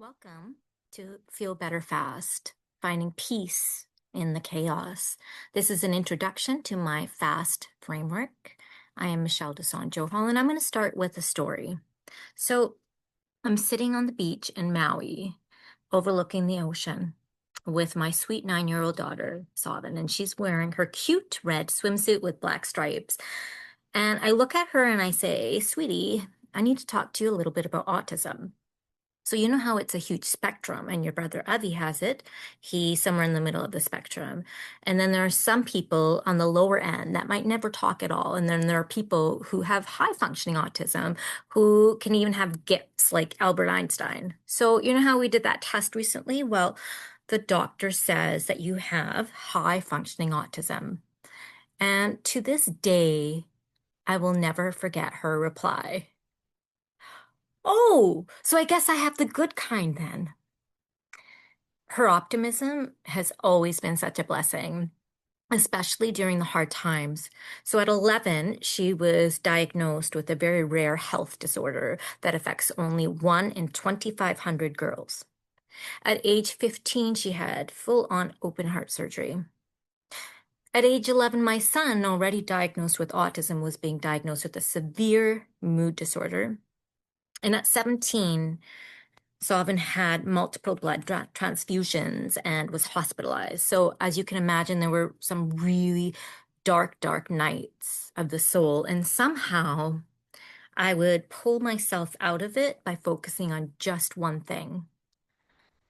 Welcome to Feel Better Fast, finding peace in the chaos. This is an introduction to my FAST framework. I am Michelle DeSanjo, and I'm going to start with a story. So I'm sitting on the beach in Maui, overlooking the ocean with my sweet 9-year-old daughter, Savin, and she's wearing her cute red swimsuit with black stripes. And I look at her and I say, Sweetie, I need to talk to you a little bit about autism. So you know how it's a huge spectrum, and your brother Avi has it. He's somewhere in the middle of the spectrum. And then there are some people on the lower end that might never talk at all. And then there are people who have high functioning autism who can even have gifts like Albert Einstein. So you know how we did that test recently? Well, the doctor says that you have high functioning autism. And to this day, I will never forget her reply. Oh, so I guess I have the good kind then. Her optimism has always been such a blessing, especially during the hard times. So at 11, she was diagnosed with a very rare health disorder that affects only 1 in 2,500 girls. At age 15, she had full-on open heart surgery. At age 11, my son, already diagnosed with autism, was being diagnosed with a severe mood disorder. And at 17, Sullivan had multiple blood transfusions and was hospitalized. So, as you can imagine, there were some really dark, dark nights of the soul. And somehow I would pull myself out of it by focusing on just one thing: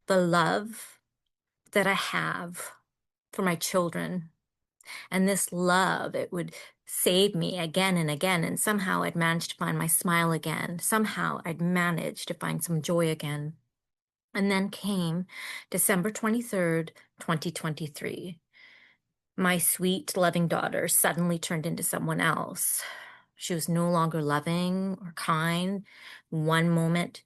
the love that I have for my children. And this love, it would save me again and again. And somehow I'd managed to find my smile again. Somehow I'd managed to find some joy again. And then came December 23rd, 2023. My sweet, loving daughter suddenly turned into someone else. She was no longer loving or kind. One moment,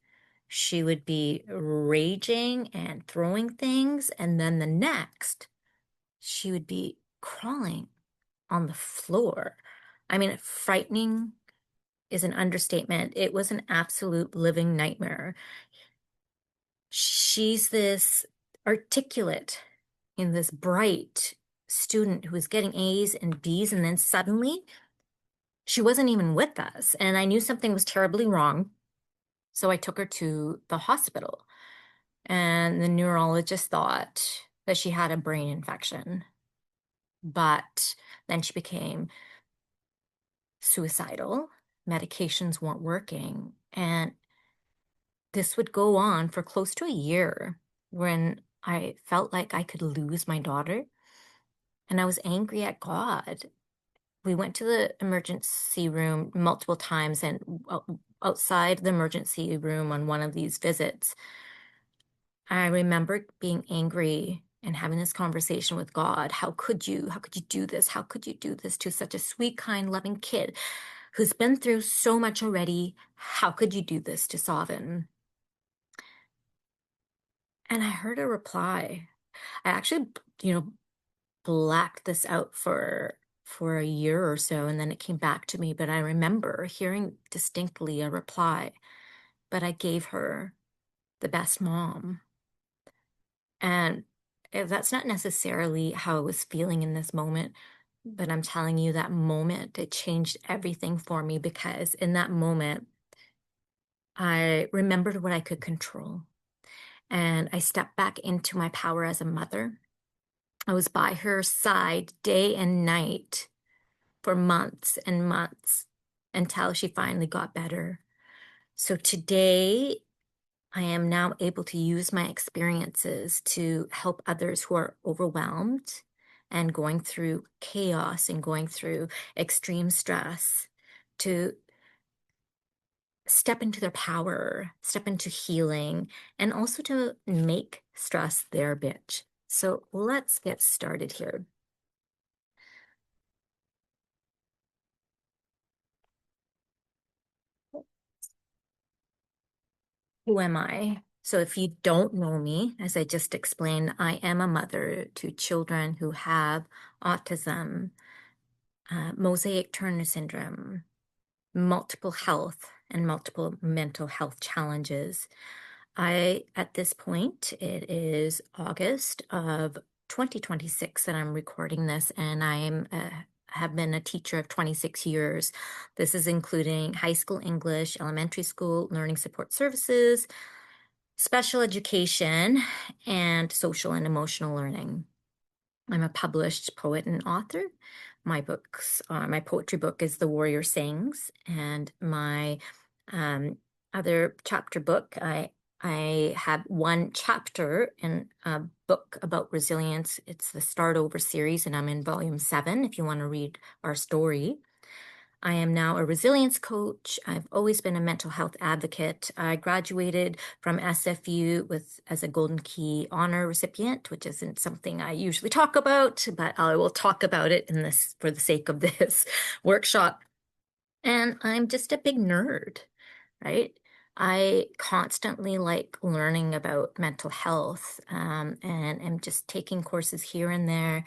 she would be raging and throwing things, and then the next, she would be crawling on the floor. I mean, frightening is an understatement. It was an absolute living nightmare. She's this articulate and this bright student who was getting A's and B's, and then suddenly she wasn't even with us. And I knew something was terribly wrong. So I took her to the hospital, and the neurologist thought that she had a brain infection. But then she became suicidal. Medications weren't working. And this would go on for close to a year when I felt like I could lose my daughter. And I was angry at God. We went to the emergency room multiple times, and outside the emergency room on one of these visits, I remember being angry and having this conversation with God. How could you? How could you do this? How could you do this to such a sweet, kind, loving kid who's been through so much already? How could you do this to Savin? And I heard a reply. I actually, blacked this out for a year or so, and then it came back to me. But I remember hearing distinctly a reply, but I gave her the best mom. And that's not necessarily how I was feeling in this moment, but I'm telling you that moment, it changed everything for me, because in that moment, I remembered what I could control. And I stepped back into my power as a mother. I was by her side day and night for months and months until she finally got better. So today, I am now able to use my experiences to help others who are overwhelmed and going through chaos and going through extreme stress to step into their power, step into healing, and also to make stress their bitch. So let's get started here. Who am I? So if you don't know me, as I just explained, I am a mother to children who have autism, mosaic Turner syndrome, multiple health and multiple mental health challenges. At this point, it is August of 2026 that I'm recording this, and have been a teacher of 26 years. This is including high school English, elementary school, learning support services, special education, and social and emotional learning. I'm a published poet and author. My poetry book is The Warrior Sings, and my um, other chapter book, I have one chapter in a book about resilience. It's the Start Over series, and I'm in volume 7 if you want to read our story. I am now a resilience coach. I've always been a mental health advocate. I graduated from SFU as a Golden Key honor recipient, which isn't something I usually talk about, but I will talk about it in this for the sake of this workshop. And I'm just a big nerd, right? I constantly like learning about mental health, and am just taking courses here and there,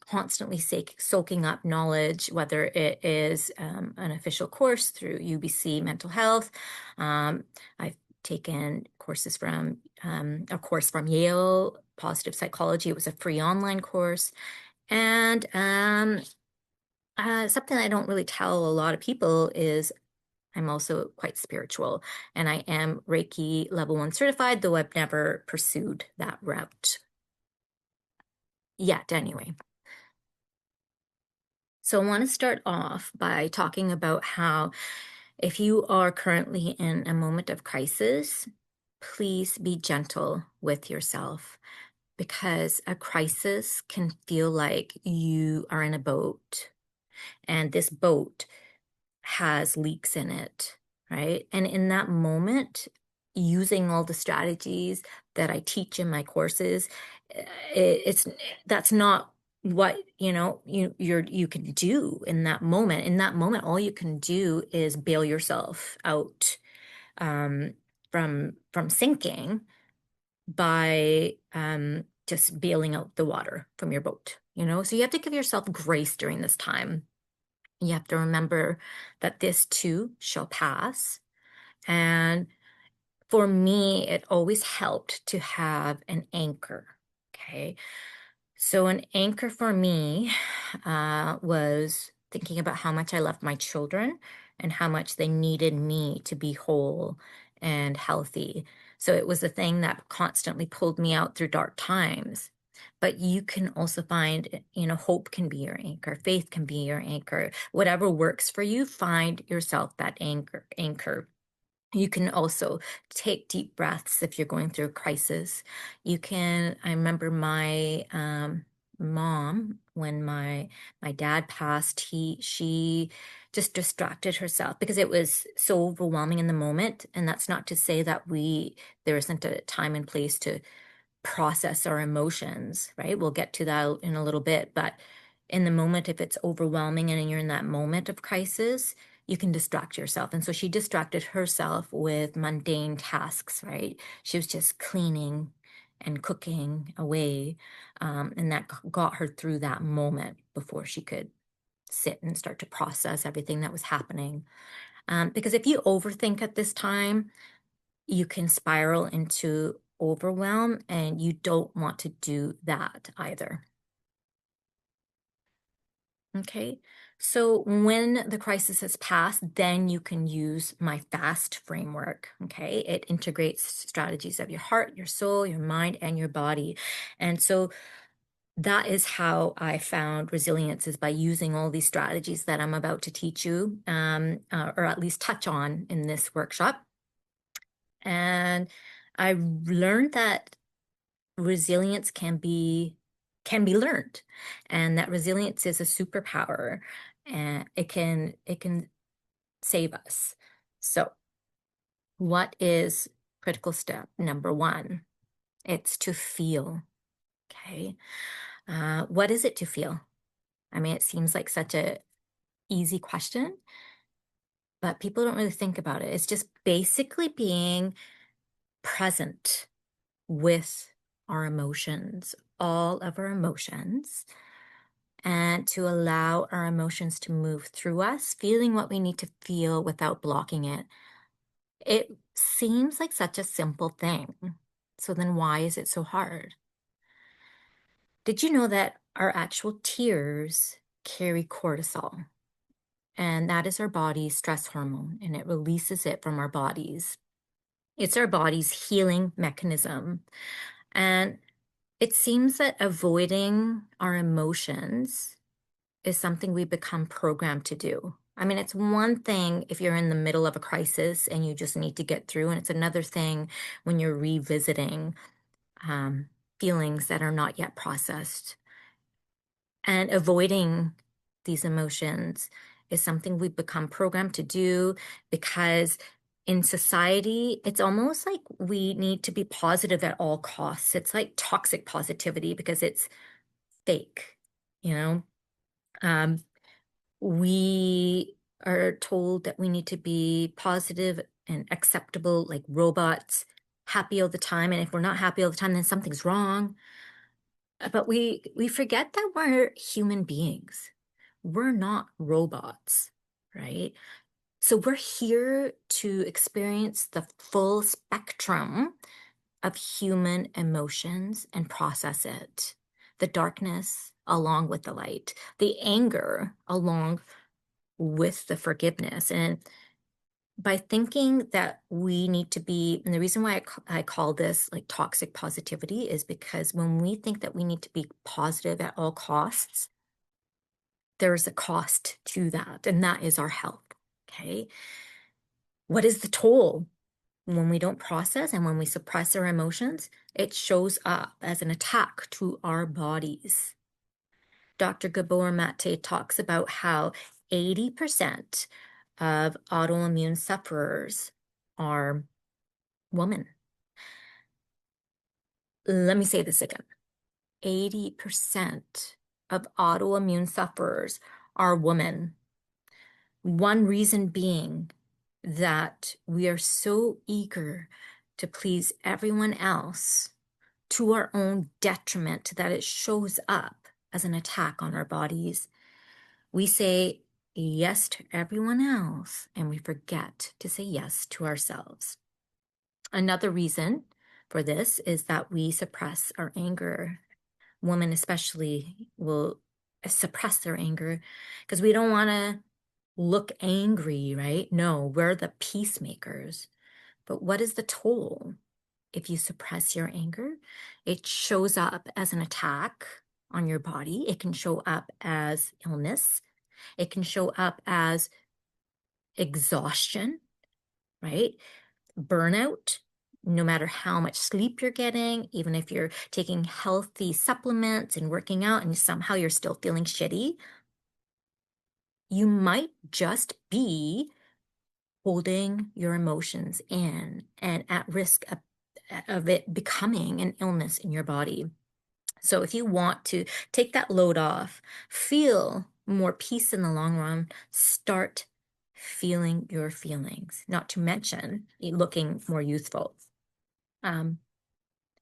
constantly soaking up knowledge, whether it is an official course through UBC Mental Health. I've taken a course from Yale, Positive Psychology. It was a free online course. And something I don't really tell a lot of people is I'm also quite spiritual, and I am Reiki level 1 certified, though I've never pursued that route yet, anyway. So I want to start off by talking about how if you are currently in a moment of crisis, please be gentle with yourself because a crisis can feel like you are in a boat and this boat has leaks in it, right? And in that moment, using all the strategies that I teach in my courses, it's that's not what you can do in that moment. In that moment, all you can do is bail yourself out um, from sinking by just bailing out the water from your boat. So you have to give yourself grace during this time. You have to remember that this too shall pass. And for me, it always helped to have an anchor. Okay. So, an anchor for me was thinking about how much I loved my children and how much they needed me to be whole and healthy. So, it was a thing that constantly pulled me out through dark times. But you can also find, hope can be your anchor, faith can be your anchor. Whatever works for you, find yourself that anchor. You can also take deep breaths if you're going through a crisis. I remember my mom, when my dad passed, she just distracted herself because it was so overwhelming in the moment. And that's not to say that there isn't a time and place to process our emotions, right? We'll get to that in a little bit, but in the moment, if it's overwhelming and you're in that moment of crisis, you can distract yourself. And so she distracted herself with mundane tasks, right? She was just cleaning and cooking away, and that got her through that moment before she could sit and start to process everything that was happening. Because if you overthink at this time, you can spiral into overwhelm, and you don't want to do that either. Okay, so when the crisis has passed, then you can use my F.A.S.T framework. Okay, it integrates strategies of your heart, your soul, your mind, and your body. And so that is how I found resilience, is by using all these strategies that I'm about to teach you, or at least touch on in this workshop. And I learned that resilience can be learned, and that resilience is a superpower, and it can save us. So what is critical step number 1? It's to feel. Okay. What is it to feel? I mean, it seems like such a easy question, but people don't really think about it. It's just basically being present with our emotions, all of our emotions, and to allow our emotions to move through us, feeling what we need to feel without blocking it. It seems like such a simple thing. So then why is it so hard? Did you know that our actual tears carry cortisol? And that is our body's stress hormone, and it releases it from our bodies. It's our body's healing mechanism. And it seems that avoiding our emotions is something we become programmed to do. I mean, it's one thing if you're in the middle of a crisis and you just need to get through, and it's another thing when you're revisiting um, feelings that are not yet processed. And avoiding these emotions is something we've become programmed to do because in society, it's almost like we need to be positive at all costs. It's like toxic positivity because it's fake, you know? Um, we are told that we need to be positive and acceptable, like robots, happy all the time. And if we're not happy all the time, then something's wrong. But we forget that we're human beings. We're not robots, right? So we're here to experience the full spectrum of human emotions and process it. The darkness along with the light, the anger along with the forgiveness. And by thinking that we need to be, and the reason why I call this like toxic positivity is because when we think that we need to be positive at all costs, there's a cost to that, and that is our health. Okay. What is the toll when we don't process and when we suppress our emotions? It shows up as an attack to our bodies. Dr. Gabor Mate talks about how 80% of autoimmune sufferers are women. Let me say this again. 80% of autoimmune sufferers are women. One reason being that we are so eager to please everyone else to our own detriment that it shows up as an attack on our bodies. We say yes to everyone else and we forget to say yes to ourselves. Another reason for this is that we suppress our anger. Women especially will suppress their anger because we don't want to look angry, right? No, we're the peacemakers. But what is the toll if you suppress your anger? It shows up as an attack on your body. It can show up as illness. It can show up as exhaustion, right? Burnout, no matter how much sleep you're getting, even if you're taking healthy supplements and working out and somehow you're still feeling shitty, you might just be holding your emotions in and at risk of it becoming an illness in your body. So if you want to take that load off, feel more peace in the long run, start feeling your feelings, not to mention looking more youthful.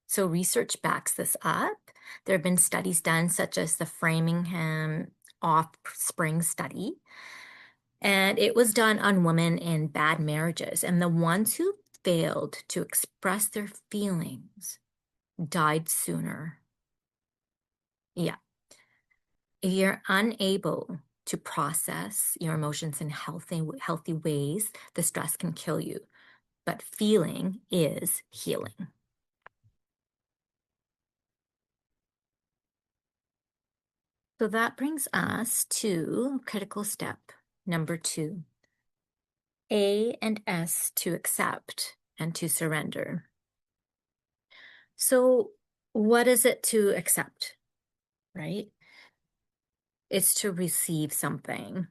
So research backs this up. There have been studies done, such as the Framingham Offspring Study, and it was done on women in bad marriages. And the ones who failed to express their feelings died sooner. Yeah. If you're unable to process your emotions in healthy ways, the stress can kill you. But feeling is healing. So that brings us to critical step number 2. A and S to accept and to surrender. So what is it to accept, right? It's to receive something.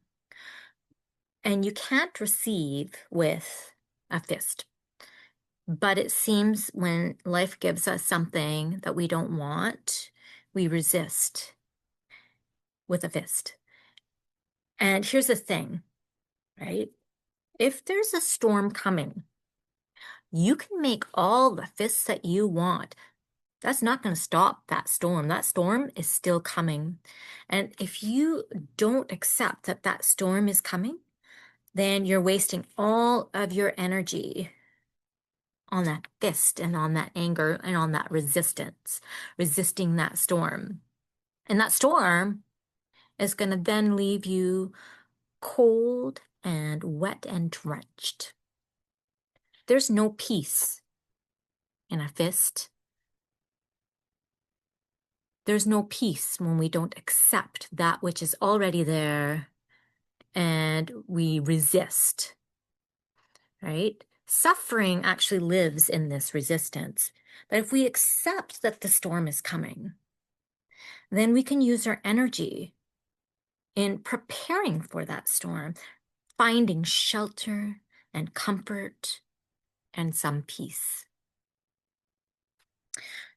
And you can't receive with a fist. But it seems when life gives us something that we don't want, we resist with a fist. And here's the thing, right? If there's a storm coming, you can make all the fists that you want. That's not going to stop that storm. That storm is still coming. And if you don't accept that that storm is coming, then you're wasting all of your energy on that fist and on that anger and on that resistance, resisting that storm. And that storm is going to then leave you cold and wet and drenched. There's no peace in a fist. There's no peace when we don't accept that which is already there and we resist, right? Suffering actually lives in this resistance. But if we accept that the storm is coming, then we can use our energy in preparing for that storm, finding shelter and comfort and some peace.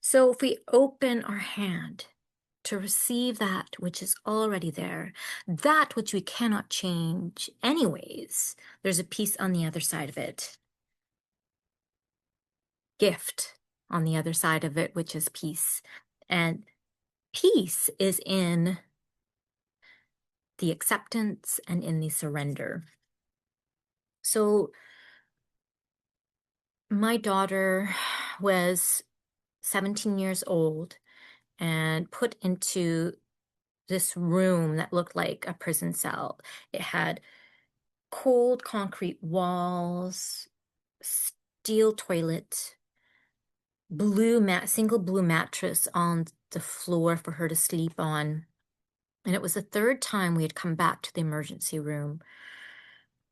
So if we open our hand to receive that which is already there, that which we cannot change anyways, there's a peace on the other side of it. Gift on the other side of it, which is peace. And peace is in the acceptance and in the surrender. So my daughter was 17 years old and put into this room that looked like a prison cell. It had cold concrete walls, steel toilet, single blue mattress on the floor for her to sleep on. And it was the third time we had come back to the emergency room.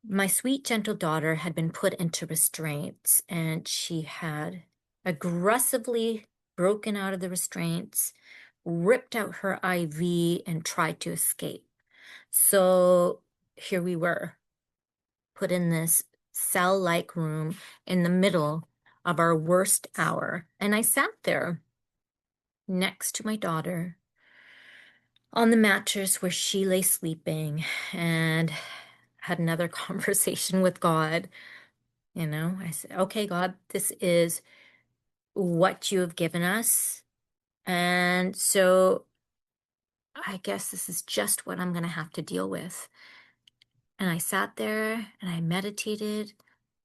My sweet, gentle daughter had been put into restraints, and she had aggressively broken out of the restraints, ripped out her IV, and tried to escape. So here we were, put in this cell-like room in the middle of our worst hour. And I sat there next to my daughter on the mattress where she lay sleeping and had another conversation with God. I said, okay, God, this is what you have given us. And so I guess this is just what I'm going to have to deal with. And I sat there and I meditated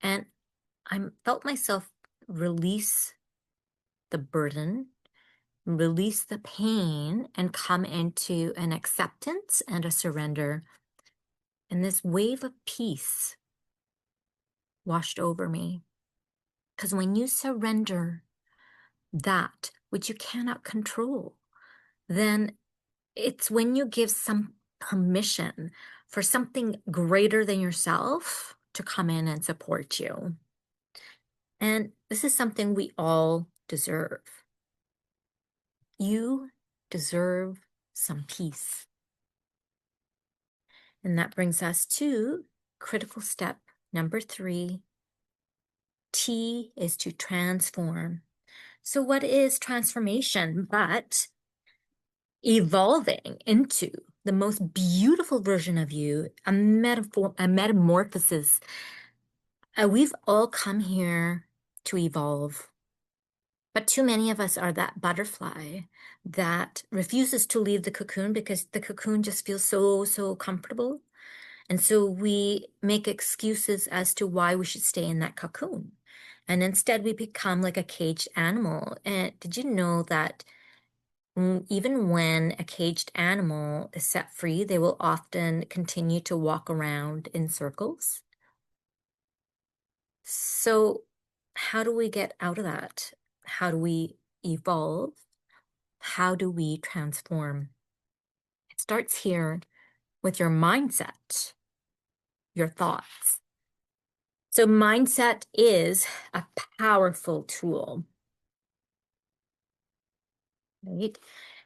and I felt myself release the burden, release the pain, and come into an acceptance and a surrender. And this wave of peace washed over me. Because when you surrender that which you cannot control, then it's when you give some permission for something greater than yourself to come in and support you. And this is something we all deserve. You deserve some peace. And that brings us to critical step number 3. T is to transform. So what is transformation but evolving into the most beautiful version of you, a metamorphosis? We've all come here to evolve. But too many of us are that butterfly that refuses to leave the cocoon because the cocoon just feels so, so comfortable. And so we make excuses as to why we should stay in that cocoon. And instead we become like a caged animal. And did you know that even when a caged animal is set free, they will often continue to walk around in circles? So how do we get out of that? How do we evolve? How do we transform? It starts here with your mindset, your thoughts. So mindset is a powerful tool, right?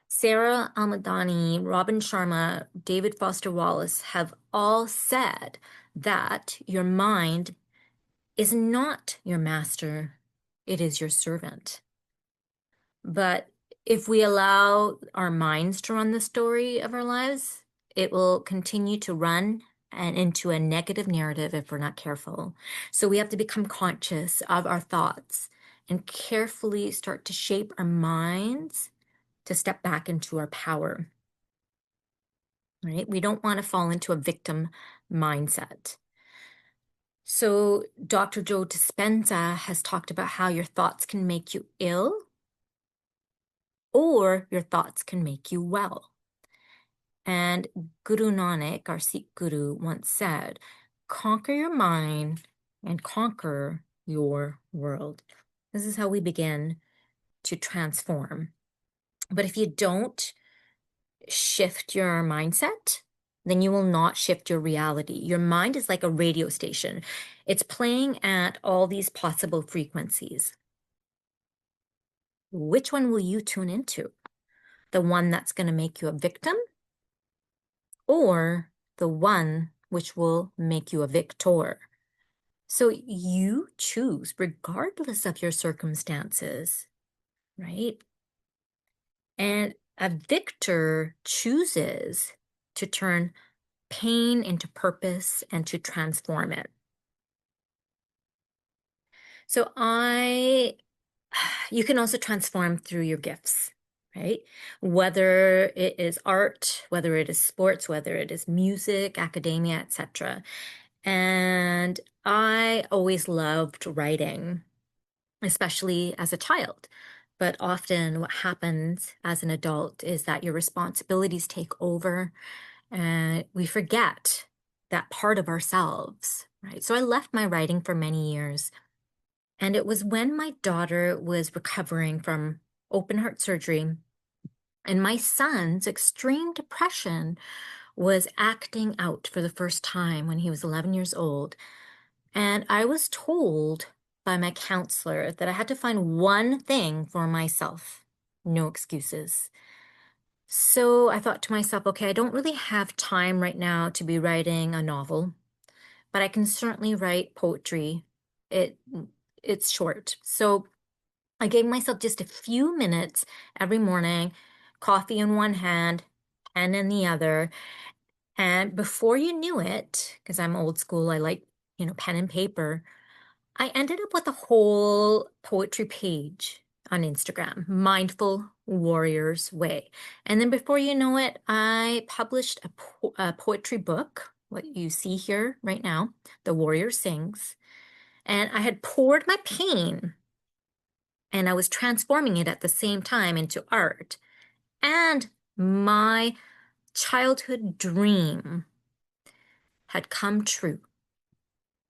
Sarah Almadani, Robin Sharma, David Foster Wallace have all said that your mind is not your master, it is your servant. But if we allow our minds to run the story of our lives, it will continue to run and into a negative narrative if we're not careful. So we have to become conscious of our thoughts and carefully start to shape our minds to step back into our power, right? We don't want to fall into a victim mindset. So, Dr. Joe Dispenza has talked about how your thoughts can make you ill or your thoughts can make you well. And Guru Nanak, our Sikh guru, once said, conquer your mind and conquer your world. This is how we begin to transform. But if you don't shift your mindset, then you will not shift your reality. Your mind is like a radio station. It's playing at all these possible frequencies. Which one will you tune into? The one that's going to make you a victim or the one which will make you a victor? So you choose regardless of your circumstances, right? And a victor chooses to turn pain into purpose and to transform it. So you can also transform through your gifts, right? Whether it is art, whether it is sports, whether it is music, academia, etc. And I always loved writing, especially as a child. But often what happens as an adult is that your responsibilities take over and we forget that part of ourselves, right? So I left my writing for many years. And it was when my daughter was recovering from open heart surgery and my son's extreme depression was acting out for the first time when he was 11 years old. And I was told by my counselor that I had to find one thing for myself, no excuses. So I thought to myself, okay, I don't really have time right now to be writing a novel, but I can certainly write poetry. It it's short. So I gave myself just a few minutes every morning, coffee in one hand, pen in the other. And before you knew it, because I'm old school, I like, pen and paper, I ended up with a whole poetry page on Instagram, Mindful Warriors Way. And then before you know it, I published a poetry book, what you see here right now, The Warrior Sings. And I had poured my pain and I was transforming it at the same time into art. And my childhood dream had come true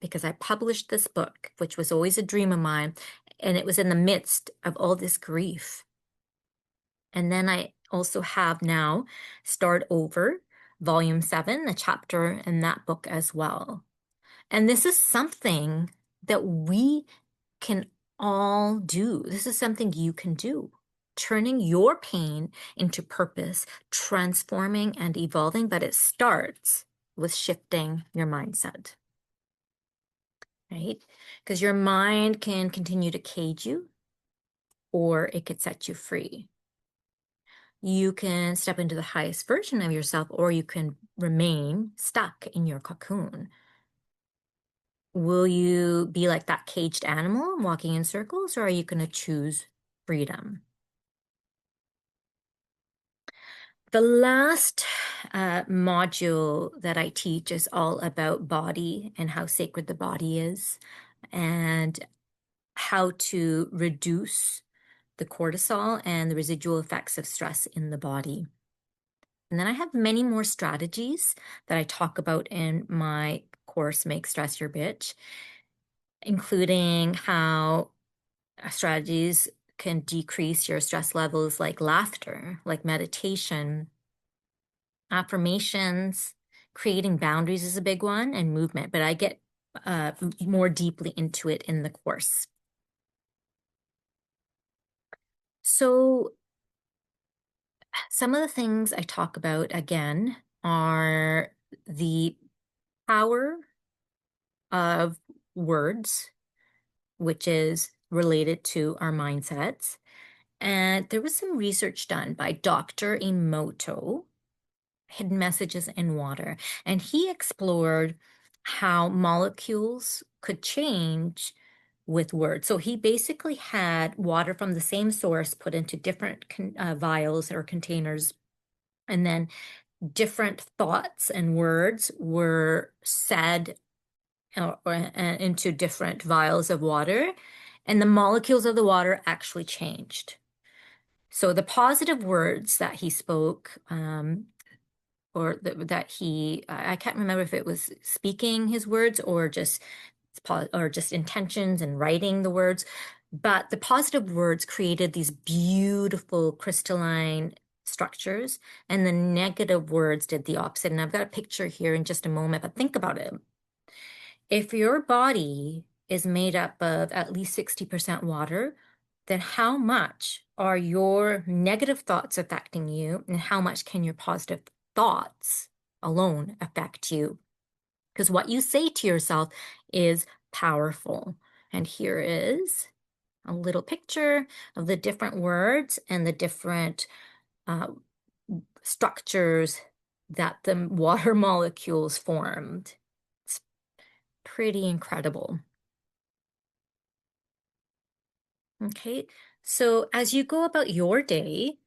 because I published this book, which was always a dream of mine, and it was in the midst of all this grief. And then I also have now Start Over, Volume 7, a chapter in that book as well. And this is something that we can all do. This is something you can do. Turning your pain into purpose, transforming and evolving, but it starts with shifting your mindset, right? Because your mind can continue to cage you or it could set you free. You can step into the highest version of yourself or you can remain stuck in your cocoon. Will you be like that caged animal walking in circles, or are you going to choose freedom? The last module that I teach is all about body and how sacred the body is and how to reduce the cortisol and the residual effects of stress in the body. And then I have many more strategies that I talk about in my course, Make Stress Your Bitch, including how strategies can decrease your stress levels like laughter, like meditation, affirmations, creating boundaries is a big one, and movement, but I get more deeply into it in the course. So some of the things I talk about again are the power of words, which is related to our mindsets. And there was some research done by Dr. Emoto, Hidden Messages in Water, and he explored how molecules could change with words. So he basically had water from the same source put into different vials or containers, and then different thoughts and words were said or into different vials of water, and the molecules of the water actually changed. So the positive words that he spoke, that I can't remember if it was speaking his words or just intentions and writing the words, but the positive words created these beautiful crystalline structures, and the negative words did the opposite. And I've got a picture here in just a moment, but think about it. If your body is made up of at least 60% water, then how much are your negative thoughts affecting you, and how much can your positive thoughts alone affect you? Because what you say to yourself is powerful. And here is a little picture of the different words and the different uh, structures that the water molecules formed. It's pretty incredible. Okay, so as you go about your day,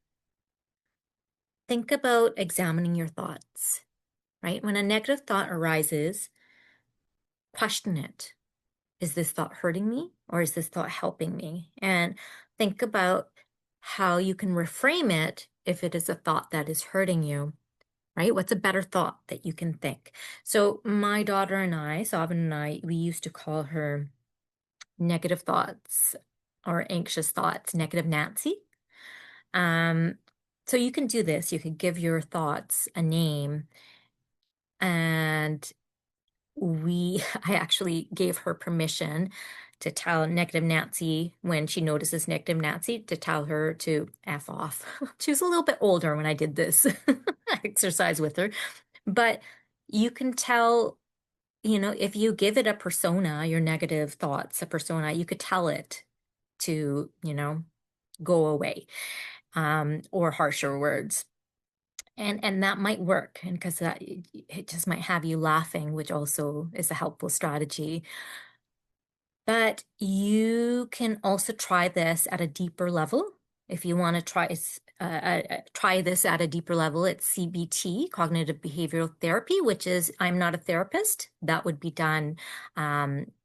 think about examining your thoughts, right? When a negative thought arises, question it. Is this thought hurting me, or is this thought helping me? And think about how you can reframe it if it is a thought that is hurting you, right? What's a better thought that you can think? So my daughter and I, Savin and I, we used to call her negative thoughts or anxious thoughts, negative Nancy. Um, so you can do this. You could give your thoughts a name, and I actually gave her permission to tell negative Nancy, when she notices negative Nancy, to tell her to F off. She was a little bit older when I did this exercise with her, but you can tell, if you give it a persona, your negative thoughts, a persona, you could tell it to, go away, or harsher words. And that might work, and because that it just might have you laughing, which also is a helpful strategy. But you can also try this at a deeper level. If you want to try this at a deeper level, it's CBT, cognitive behavioral therapy, which is, I'm not a therapist. That would be done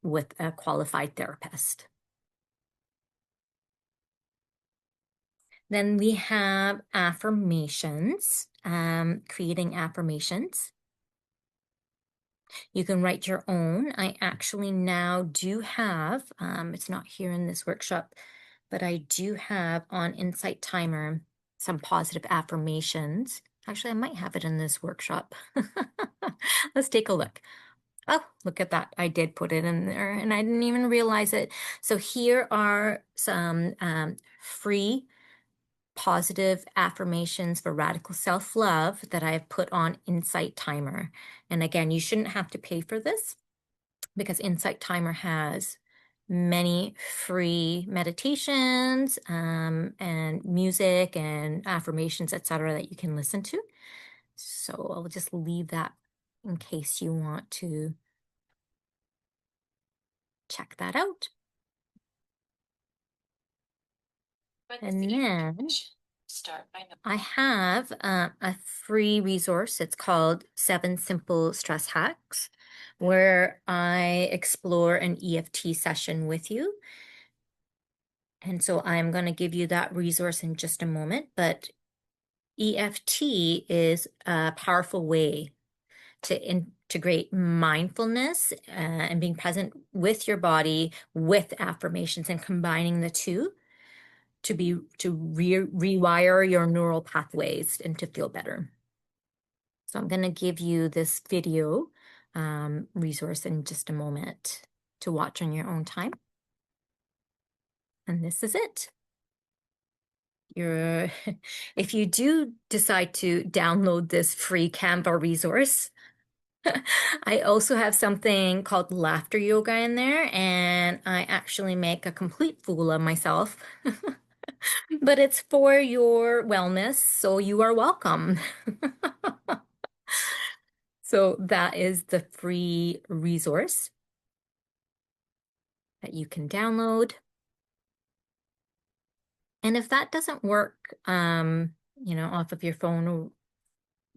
with a qualified therapist. Then we have affirmations, creating affirmations. You can write your own. I actually now do have, it's not here in this workshop, but I do have on Insight Timer some positive affirmations. Actually, I might have it in this workshop. Let's take a look. Oh, look at that. I did put it in there and I didn't even realize it. So here are some free positive affirmations for radical self-love that I've put on Insight Timer. And again, you shouldn't have to pay for this, because Insight Timer has many free meditations, and music and affirmations, etc., that you can listen to. So I'll just leave that in case you want to check that out. And then I have a free resource. It's called 7 Simple Stress Hacks, where I explore an EFT session with you. And so I'm going to give you that resource in just a moment. But EFT is a powerful way to integrate mindfulness and being present with your body with affirmations, and combining the two to rewire your neural pathways and to feel better. So I'm going to give you this video resource in just a moment to watch on your own time. And this is it. If you do decide to download this free Canva resource, I also have something called laughter yoga in there, and I actually make a complete fool of myself. But it's for your wellness, so you are welcome. So that is the free resource that you can download. And if that doesn't work, off of your phone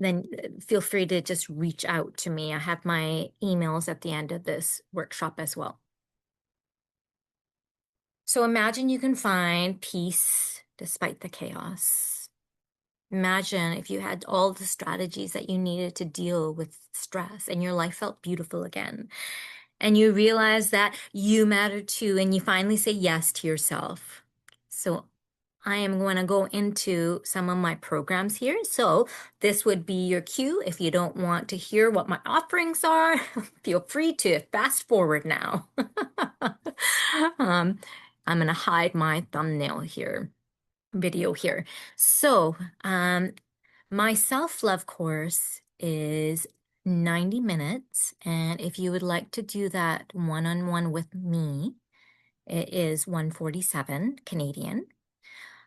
then feel free to just reach out to me. I have my emails at the end of this workshop as well. So imagine you can find peace despite the chaos. Imagine if you had all the strategies that you needed to deal with stress and your life felt beautiful again. And you realize that you matter too, and you finally say yes to yourself. So I am going to go into some of my programs here. So this would be your cue. If you don't want to hear what my offerings are, feel free to fast forward now. um, I'm going to hide my thumbnail here, video here. So my self-love course is 90 minutes. And if you would like to do that one-on-one with me, it is 147 Canadian.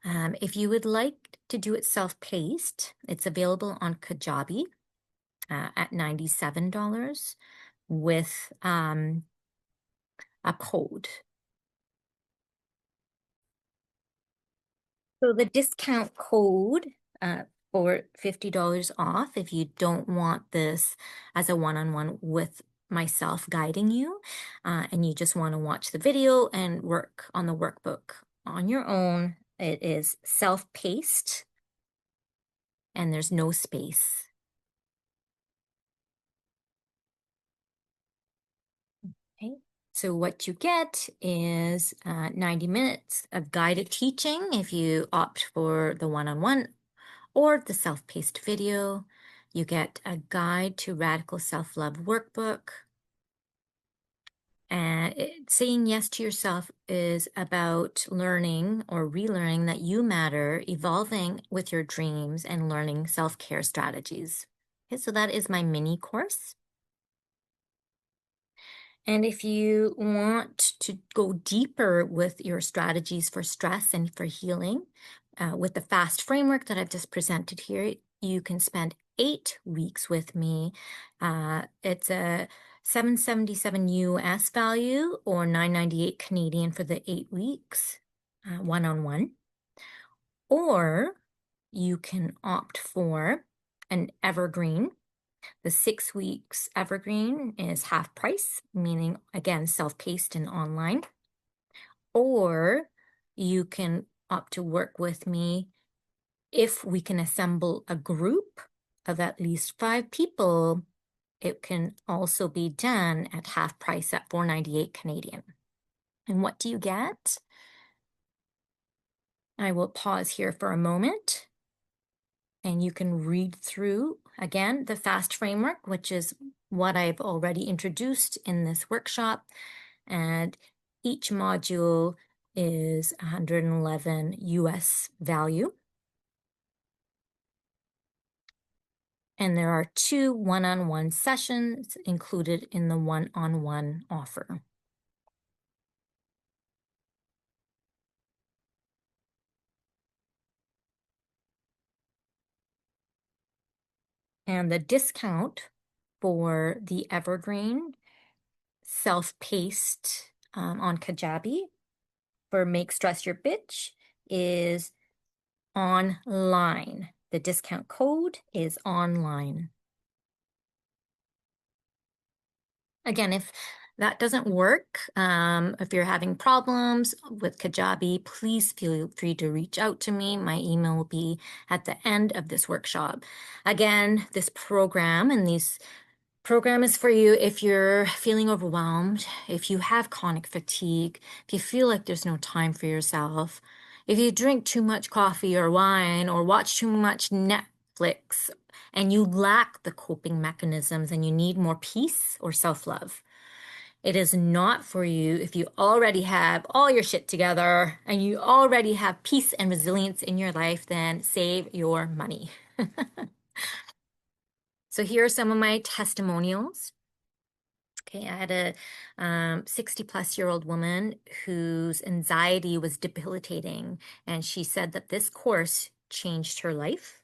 If you would like to do it self-paced, it's available on Kajabi at $97 with a code. So the discount code for $50 off, if you don't want this as a one-on-one with myself guiding you, and you just want to watch the video and work on the workbook on your own, it is self-paced and there's no space. Okay. So what you get is 90 minutes of guided teaching if you opt for the one-on-one or the self-paced video. You get a guide to radical self-love workbook. And saying yes to yourself is about learning or relearning that you matter, evolving with your dreams, and learning self-care strategies. Okay, so that is my mini course. And if you want to go deeper with your strategies for stress and for healing, with the FAST framework that I've just presented here, you can spend 8 weeks with me. It's a $777 US value or $998 Canadian for the 8 weeks, one-on-one. Or you can opt for an evergreen. The 6 weeks evergreen is half price, meaning again, self-paced and online. Or you can opt to work with me if we can assemble a group of at least 5 people. It can also be done at half price at $498 Canadian. And what do you get? I will pause here for a moment. And you can read through, again, the FAST framework, which is what I've already introduced in this workshop. And each module is 111 US value. And there are 2 one-on-one sessions included in the one-on-one offer. And the discount for the evergreen self-paced on Kajabi for Make Stress Your Bitch is online. The discount code is online. Again, if that doesn't work, if you're having problems with Kajabi, please feel free to reach out to me. My email will be at the end of this workshop. Again, this program and these program is for you if you're feeling overwhelmed, if you have chronic fatigue, if you feel like there's no time for yourself, if you drink too much coffee or wine or watch too much Netflix and you lack the coping mechanisms and you need more peace or self-love. It is not for you if you already have all your shit together and you already have peace and resilience in your life, then save your money. So here are some of my testimonials. Okay, I had a 60-plus-year-old woman whose anxiety was debilitating, and she said that this course changed her life.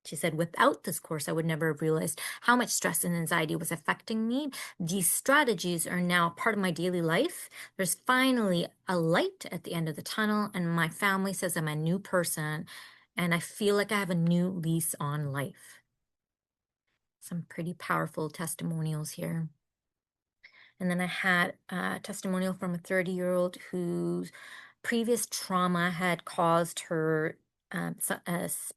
She said, without this course, I would never have realized how much stress and anxiety was affecting me. These strategies are now part of my daily life. There's finally a light at the end of the tunnel, and my family says I'm a new person, and I feel like I have a new lease on life. Some pretty powerful testimonials here. And then I had a testimonial from a 30-year-old whose previous trauma had caused her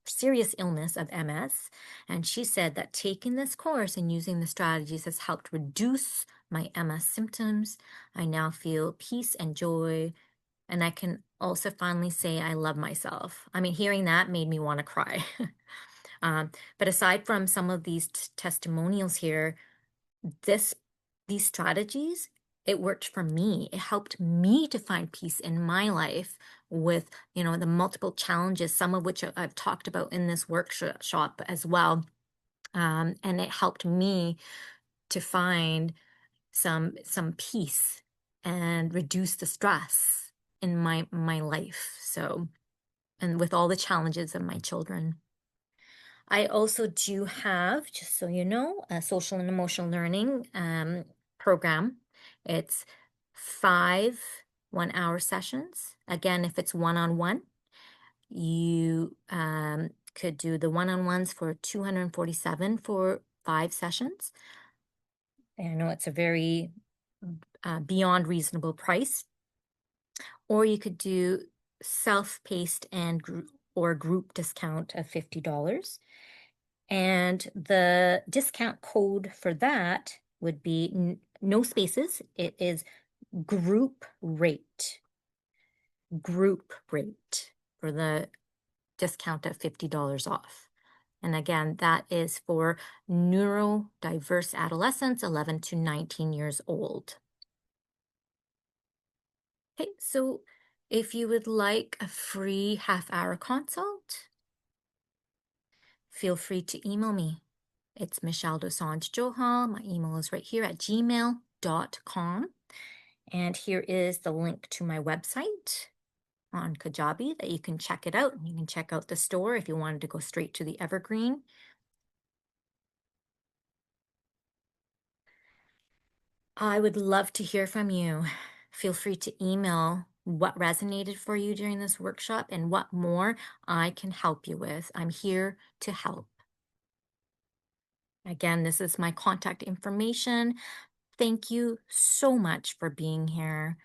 serious illness of MS. And she said that taking this course and using the strategies has helped reduce my MS symptoms. I now feel peace and joy. And I can also finally say I love myself. I mean, hearing that made me want to cry. But aside from some of these testimonials here, this these strategies, it worked for me. It helped me to find peace in my life with, the multiple challenges, some of which I've talked about in this workshop as well. And it helped me to find some peace and reduce the stress in my life. So, and with all the challenges of my children. I also do have, just so you know, a social and emotional learning program. It's 5 1-hour sessions. Again, if it's one-on-one, you could do the one-on-ones for 247 for 5 sessions. I know it's a very beyond reasonable price. Or you could do self-paced and or group discount of $50. And the discount code for that would be no spaces. It is group rate. Group rate for the discount of $50 off. And again, that is for neurodiverse adolescents 11 to 19 years old. Okay, so if you would like a free half-hour consult, feel free to email me. It's Michelle Dosanjh Johal. My email is right here at gmail.com. And here is the link to my website on Kajabi that you can check it out. You can check out the store if you wanted to go straight to the Evergreen. I would love to hear from you. Feel free to email what resonated for you during this workshop and what more I can help you with. I'm here to help. Again, this is my contact information. Thank you so much for being here.